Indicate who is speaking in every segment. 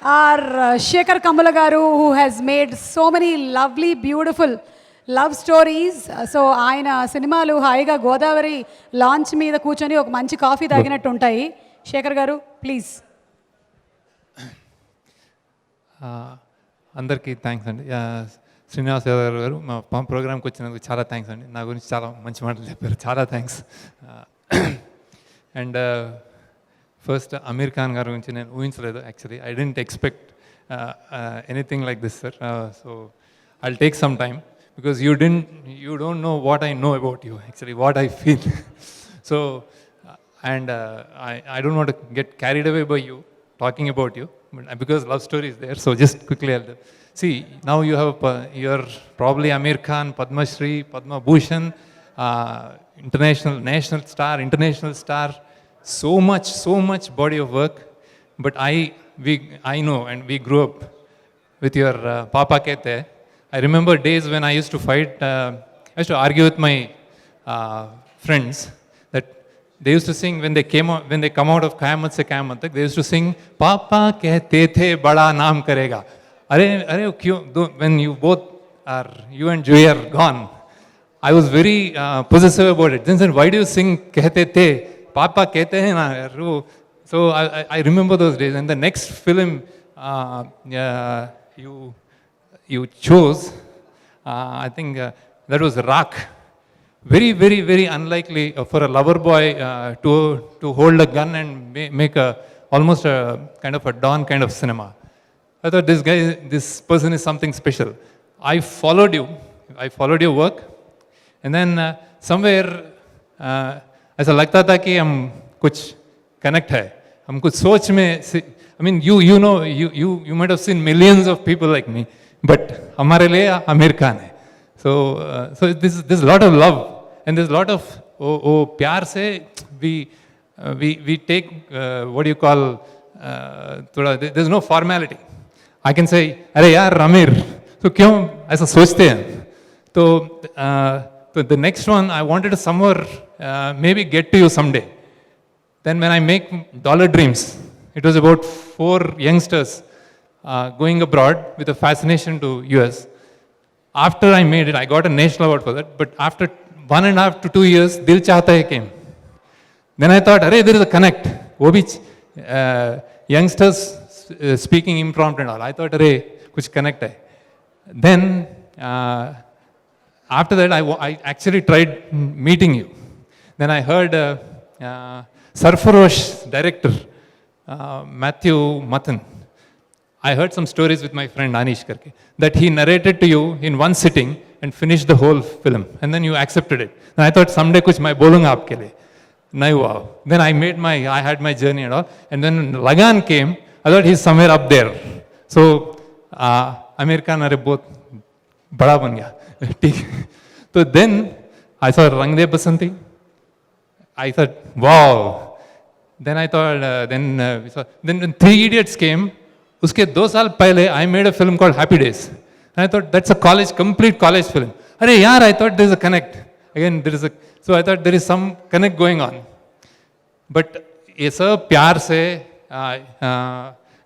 Speaker 1: Our Shekhar Kamala garu, who has made so many lovely, beautiful love stories. So ఆయన సినిమాలు హాయిగా Godavari launch మీద కూర్చొని ఒక మంచి కాఫీ తాగినట్టు ఉంటాయి. శేఖర్ గారు ప్లీజ్.
Speaker 2: అందరికీ థ్యాంక్స్ అండి. శ్రీనివాస్ యాదవ్ గారు మా ప్రోగ్రామ్కి వచ్చినందుకు చాలా థ్యాంక్స్ అండి. నా గురించి చాలా మంచి మాటలు చెప్పారు, చాలా thanks. And first Aamir Khan గారి గురించి నేను ఊహించలేదు. Actually I didn't expect anything like this sir. So I'll take some time because you don't know what I know about you, actually what I feel. So and I don't want to get carried away by you talking about you, but because love story is there, so just quickly I'll see. Now you have you're probably Amir Khan, Padma Shri, Padma Bhushan, national star, so much body of work. But I know, and we grew up with your Papa Kehte. I remember days when I used to fight, I used to argue with my friends that they used to sing when they come out of Qayamat se Qayamat tak, they used to sing Papa kehte the bada naam karega. Are when you and Joy are gone, I was very possessive about it. Then said, why do you sing kehte the? Papa kehte hai na. So I remember those days. And the next film you chose, I think that was Rak. Very unlikely for a lover boy to hold a gun and make almost a kind of a Dawn kind of cinema. I thought this person is something special. I followed your work, and then somewhere ऐसा लगता था कि हम कुछ connect है, हम कुछ सोच में. I mean, you know, you might have seen millions of people like me, but हमारे लिए आमिर खान है. So there's a lot of love, and there's a lot of प्यार से we take what do you call there's no formality. I can say अरे यार आमिर, तो क्यों ऐसा सोचते हैं? तो the next one I wanted to somewhere maybe get to you someday. Then when I make Dollar Dreams, it was about 4 youngsters going abroad with a fascination to US. After I made it, I got a national award for that. But after 1.5 to 2 years, Dil Chahta Hai came. Then I thought, arey, there is a connect. Wo bhi youngsters speaking impromptu and all. I thought, arey, kuch connect hai. Then after that, I actually tried meeting you. Then I heard Sarfarosh director Matthew Mathan. I heard some stories with my friend Anish Karke that he narrated to you in one sitting and finished the whole film, and then you accepted it. And I thought someday kuch मैं बोलूँगा आपके लिए. नहीं हुआ. Then I had my journey and all, and then Lagan came. I thought he's somewhere up there. So Amir Khan अरे बहुत बड़ा बन गया. ठीक. So then I saw Rang De Basanti. I thought wow. Then I thought then when Three Idiots came. उसके 2 साल पहले I made a film called Happy Days. And I thought that's a complete college film. अरे यार, I thought there is a connect. Again, so I thought there is some connect going on. But ये सब प्यार से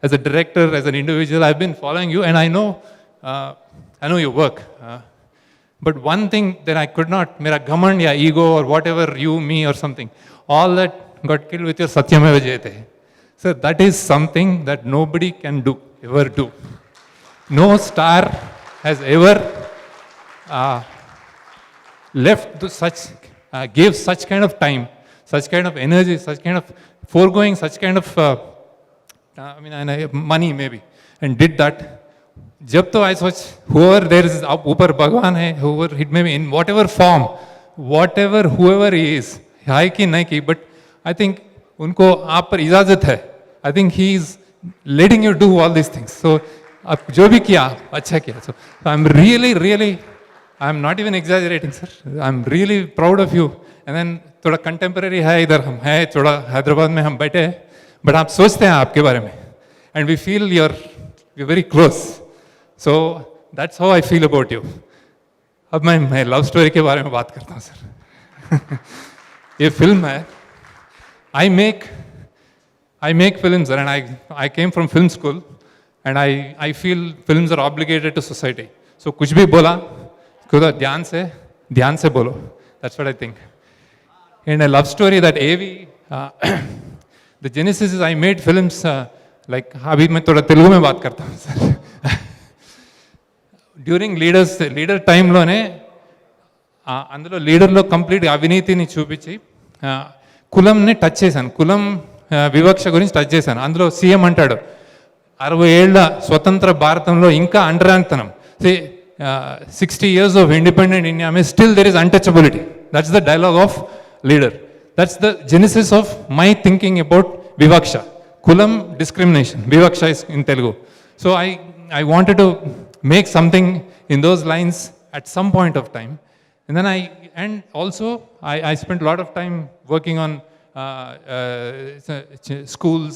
Speaker 2: as a director, as an individual, I've been following you, and I know your work. But one thing that I could not, मेरा घमंड या ego or whatever, you, me or something, all that got killed with your Satyameva Jayate. So that is something that nobody can ever do. No star has ever gave such kind of time, such kind of energy, such kind of foregoing, such kind of money maybe, and did that. जब तो I सोच, whoever there is ऊपर भगवान है, whoever it may be in whatever form, whoever he is, है कि नहीं की, but I think उनको आप पर इजाजत है. I think he is letting you do all these things. So आप जो भी किया अच्छा किया. So I'm really I'm not even exaggerating, sir. I'm really proud of you. And then थोड़ा contemporary है, इधर हम है थोड़ा हैदराबाद में हम बैठे हैं, but आप सोचते हैं आपके बारे में, and we feel you're very close. So that's how I feel about you. अब मैं love story के बारे में बात करता हूँ सर. ये फिल्म है, I make films, and I came from film school. and I feel films are obligated to society. So कुछ भी बोला खुदा ध्यान से बोलो. That's what I think. And a love story that AV, the genesis is I made films like अभी मैं थोड़ा तेलुगु में बात करता हूँ सर. డ్యూరింగ్ లీడర్ టైంలోనే అందులో లీడర్లో కంప్లీట్ అవినీతిని చూపించి కులంని టచ్ చేశాను, కులం వివక్ష గురించి టచ్ చేశాను. అందులో సీఎం అంటాడు 60 ఏళ్ల స్వతంత్ర భారతంలో ఇంకా అంటరానితనం, 60 years of independent India में still there is untouchability. That's the dialogue of leader. That's the genesis of my thinking about vivaksha. Kulam discrimination, vivaksha is in Telugu. So I wanted to make something in those lines at some point of time. And then I spent a lot of time working on schools,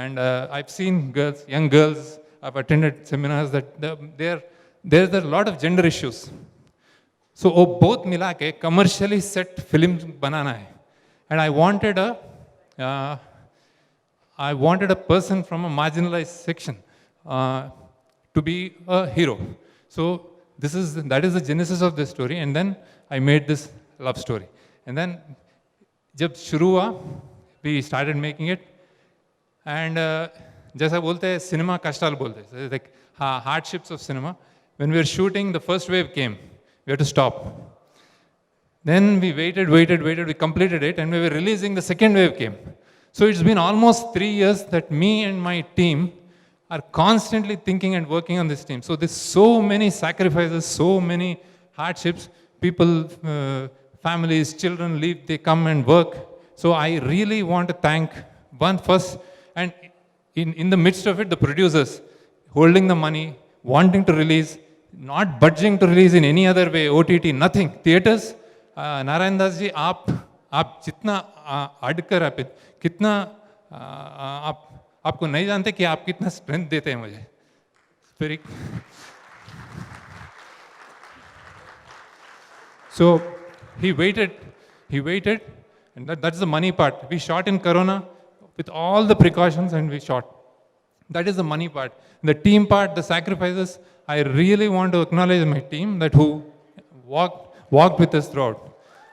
Speaker 2: and I've seen girls, young girls, I've attended seminars that there's a lot of gender issues. So both मिला के commercially set films बनाना है. And I wanted a person from a marginalized section to be a hero. So that is the genesis of this story. And then I made this love story. And then जब शुरू हुआ, we started making it. And जैसा बोलते हैं cinema कष्टाल बोलते हैं, like hardships of cinema. When we were shooting, the first wave came. We had to stop. Then we waited, we completed it, and we were releasing, the second wave came. So it's been almost 3 years that me and my team are constantly thinking and working on this team. So there's so many sacrifices, so many hardships. People, families, children leave, they come and work. So I really want to thank one first, and in the midst of it, the producers holding the money, wanting to release, not budging to release in any other way, OTT, nothing. Theaters, Narayan Das ji, आप जितना अड़कर आप कितना आपको नहीं जानते कि आप कितना स्ट्रेंथ देते हैं मुझे. So he waited, and that's the money part. We shot in Corona with all the precautions, and we shot. That is the money part. The team part, the sacrifices, I really want to acknowledge my team that who walked with us throughout.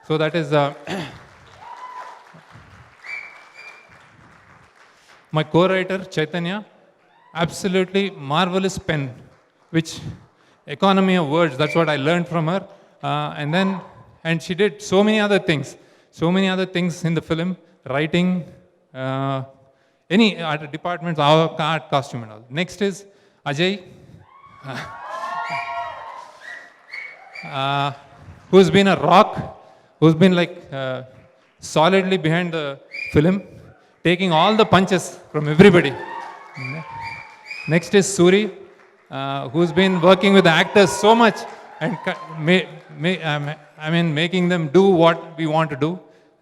Speaker 2: So that is my co-writer Chaitanya, absolutely marvelous pen, which economy of words, that's what I learned from her. And she did so many other things in the film, writing, any art departments, art, costume and all. Next is Ajay, who's been a rock, who's been like solidly behind the film, taking all the punches from everybody. Next is Suri, who's been working with the actors so much and making them do what we want to do.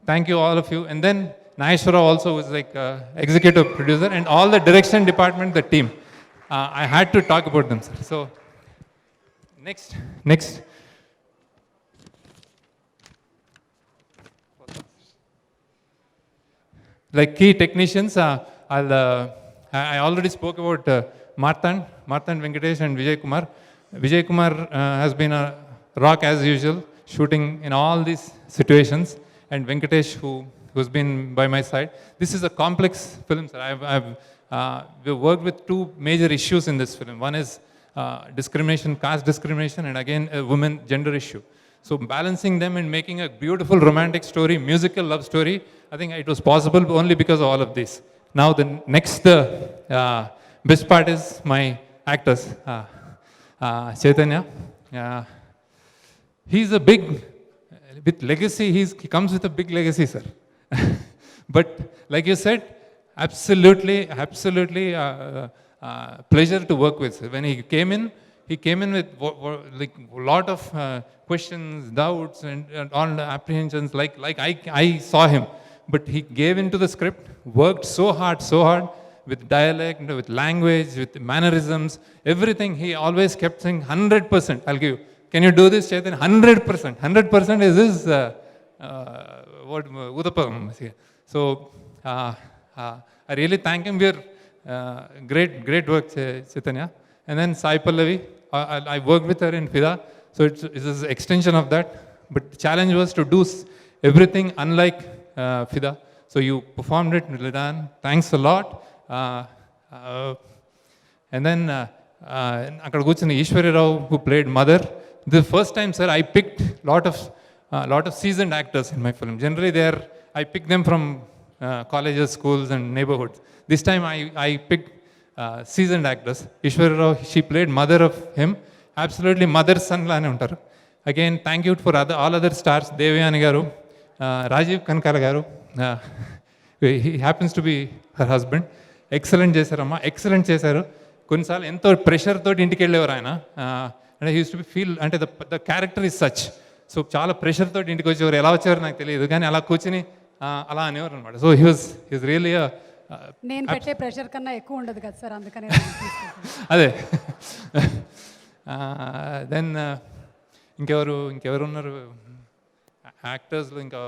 Speaker 2: Thank you, all of you. And then Naheshwara also was like executive producer, and all the direction department, the team. I had to talk about them, sir. So next. Like key technicians, I already spoke about Marthan Venkatesh and Vijay Kumar. Vijay Kumar has been a rock as usual, shooting in all these situations, and Venkatesh, who's been by my side. This is a complex film, sir. We've worked with two major issues in this film. One is discrimination, caste discrimination, and again a women gender issue. So balancing them and making a beautiful romantic story, musical love story, I think it was possible only because of all of this. Now the next best part is my actors. Chaitanya, he's a big, with legacy, he comes with a big legacy, sir. But like you said, absolutely pleasure to work with. When he came in with like a lot of questions, doubts, and all the apprehensions, like I saw him. But he gave into the script, worked so hard with dialect, with language, with mannerisms, everything. He always kept saying 100%. I'll give you. Can you do this, Chetan? 100%. 100% is his what Udapam. So I really thank him. great work, Chaitanya. And then Sai Pallavi, I worked with her in Fida, so it's an extension of that. But the challenge was to do everything unlike Fida. So you performed it, Lidan. Thanks a lot. And then అక్కడ కూర్చున్న ఈశ్వరి రావు who played mother. The first time, sir, I picked lot of seasoned actors in my film. Generally, I pick them from colleges, schools, and neighborhoods. This time, I picked seasoned actors. Ishwari Rao, she played mother of him. Absolutely, mother son lane untaru. Again, thank you for all other stars. Devayani garu, Rajiv Kankala garu. He happens to be her husband. Excellent చేశారమ్మా, excellent చేశారు. కొన్నిసార్లు ఎంతో pressure తోటి ఇంటికి వెళ్ళేవారు ఆయన. అంటే used to be feel అంటే the character is such. So చాలా ప్రెషర్ తోటి ఇంటికి వచ్చేవారు. ఎలా వచ్చేవారు నాకు తెలియదు, కానీ అలా కూర్చుని అలా అనేవారు అనమాట. సో హీ వాజ్ రియల్లీ
Speaker 1: నేను పెట్టే ప్రెషర్ కన్నా ఎక్కువ ఉండదు కదా సార్, అందుకని
Speaker 2: అదే. దెన్ ఇంకెవరు ఉన్నారు యాక్టర్స్లో ఇంకా